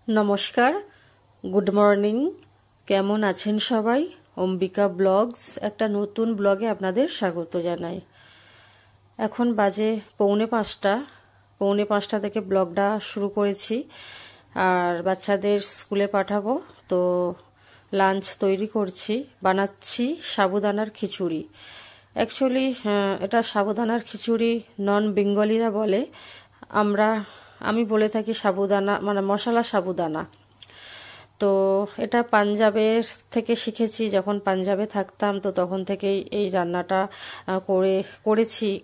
নমস্কার, good morning. কেমন আছেন সবাই? অম্বিকা ব্লগস একটা নতুন ব্লগে আপনাদের স্বাগত জানাই। এখন বাজে 4:45। 4:45 থেকে ব্লগটা শুরু করেছি। আর বাচ্চাদের স্কুলে পাঠাবো, তো লাঞ্চ তৈরি করছি। বানাচ্ছি সাবুদানার খিচুড়ি। অ্যাকচুয়ালি এটা সাবুদানার খিচুড়ি নন বেঙ্গলিরা বলে, আমি বলে থাকি সাবুদানা, মানে মশলা সাবুদানা। তো এটা পাঞ্জাবের থেকে শিখেছি। যখন পাঞ্জাবে থাকতাম তো তখন থেকেই এই রান্নাটা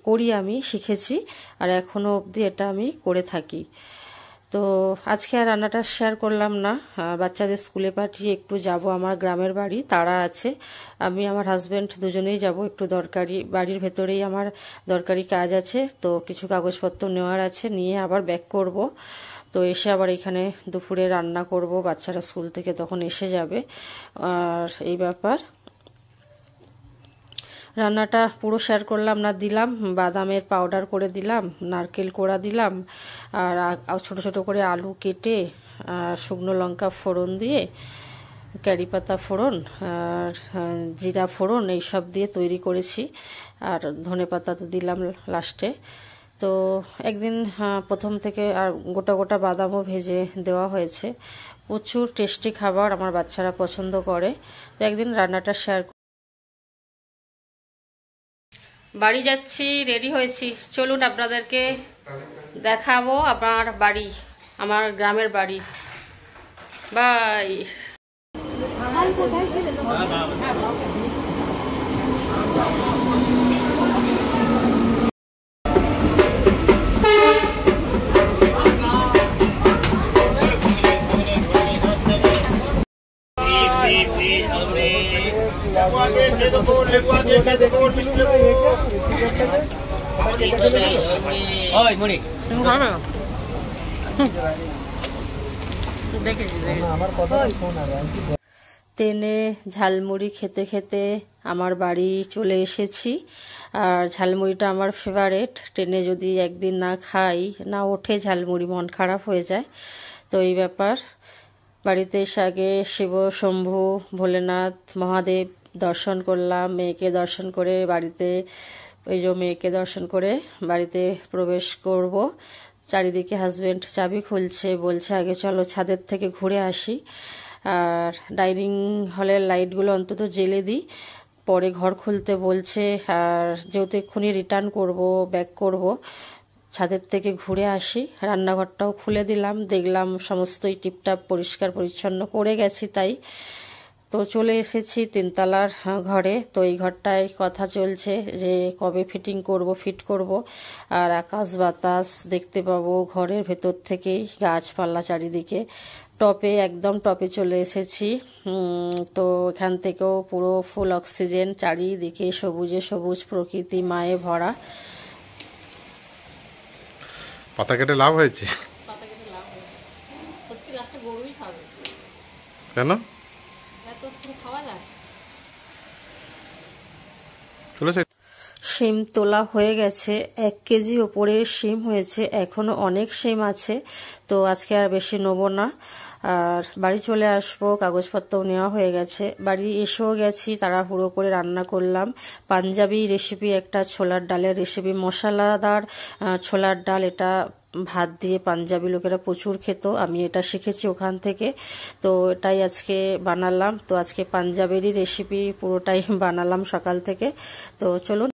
করি, আমি শিখেছি। আর এখনো অবধি এটা আমি করে থাকি। তো আজকে আর রান্নাটা শেয়ার করলাম না। বাচ্চাদের স্কুলে পাঠিয়ে একটু যাব আমার গ্রামের বাড়ি, তারা আছে। আমি আমার হাজবেন্ড দুজনেই যাব একটু দরকারি, বাড়ির ভেতরেই আমার দরকারি কাজ আছে। তো কিছু কাগজপত্র নেওয়ার আছে, নিয়ে আবার ব্যাক করব। তো এসে আবার এখানে দুপুরে রান্না করব, বাচ্চারা স্কুল থেকে তখন এসে যাবে। আর এই ব্যাপার, রান্নাটা পুরো শেয়ার করলাম না। দিলাম বাদামের পাউডার করে দিলাম, নারকেল কোড়া দিলাম, আর ছোট ছোট করে আলু কেটে শুকনো লঙ্কা ফোড়ন দিয়ে, কারি পাতা ফোড়ন আর জিরা ফোড়ন এইসব দিয়ে তৈরি করেছি। আর ধনে পাতা তো দিলাম লাস্টে। তো একদিন প্রথম থেকে আর গোটা গোটা বাদামও ভেজে দেওয়া হয়েছে। প্রচুর টেস্টি খাবার, আমার বাচ্চারা পছন্দ করে। তো একদিন রান্নাটা শেয়ার। বাড়ি যাচ্ছি, রেডি হয়েছি। চলুন আপনাদেরকে দেখাবো আমার বাড়ি, আমার গ্রামের বাড়ি। বাই। ট্রেনে ঝালমুড়ি খেতে খেতে আমার বাড়ি চলে এসেছি। আর ঝালমুড়িটা আমার ফেভারেট। ট্রেনে যদি একদিন না খাই, না ওঠে ঝালমুড়ি, মন খারাপ হয়ে যায়। তো এই ব্যাপার, বাড়িতে এসে আগে শিব শম্ভু ভোলেনাথ মহাদেব দর্শন করলাম। মেয়েকে দর্শন করে মেয়েকে দর্শন করে বাড়িতে প্রবেশ করব। চারিদিকে হাজবেন্ড চাবি খুলছে, বলছে আগে চলো ছাদের থেকে ঘুরে আসি, আর ডাইনিং হলের লাইটগুলো অন্তত জ্বেলে দিই, পরে ঘর খুলতে বলছে। আর যেহেতু এক্ষুনি রিটার্ন করব, ব্যাক করব, ছাদের থেকে ঘুরে আসি। রান্নাঘরটাও খুলে দিলাম, দেখলাম সমস্তই টিপটাপ পরিষ্কার পরিচ্ছন্ন করে গেছি। তাই তো চলে এসেছি 3তলার ঘরে। তো এই ঘরটায় কথা চলছে যে কবে ফিট করব। আর আকাশ বাতাস দেখতে পাবো ঘরের ভেতর থেকেই, গাছপালা চারিদিকে। একদম টপে চলে এসেছি। তো এখান থেকেও পুরো ফুল অক্সিজেন, চারিদিকে সবুজে সবুজ প্রকৃতি মায়ে ভরা। পাতা কেটে লাভ হয়েছে? সত্যি লাস্টে গরুই খাবে। কেন? শিম তোলা হয়ে গেছে, 1 কেজি ওপরে শিম হয়েছে, এখনো অনেক শিম আছে। তো আজকে আর বেশি নেবো না, আর বাড়ি চলে আসবো। কাগজপত্র নেওয়া হয়ে গেছে, বাড়ি এসেও গেছি। তাড়াহুড়ো করে রান্না করলাম পাঞ্জাবি রেসিপি, একটা ছোলার ডালের রেসিপি, মশলাদার ছোলার ডাল। এটা ভাত দিয়ে পাঞ্জাবি লোকেরা প্রচুর খেত, আমি এটা শিখেছি ওখান থেকে। তো এটাই আজকে বানালাম। তো আজকে পাঞ্জাবেরই রেসিপি পুরোটাই বানালাম সকাল থেকে। তো চলুন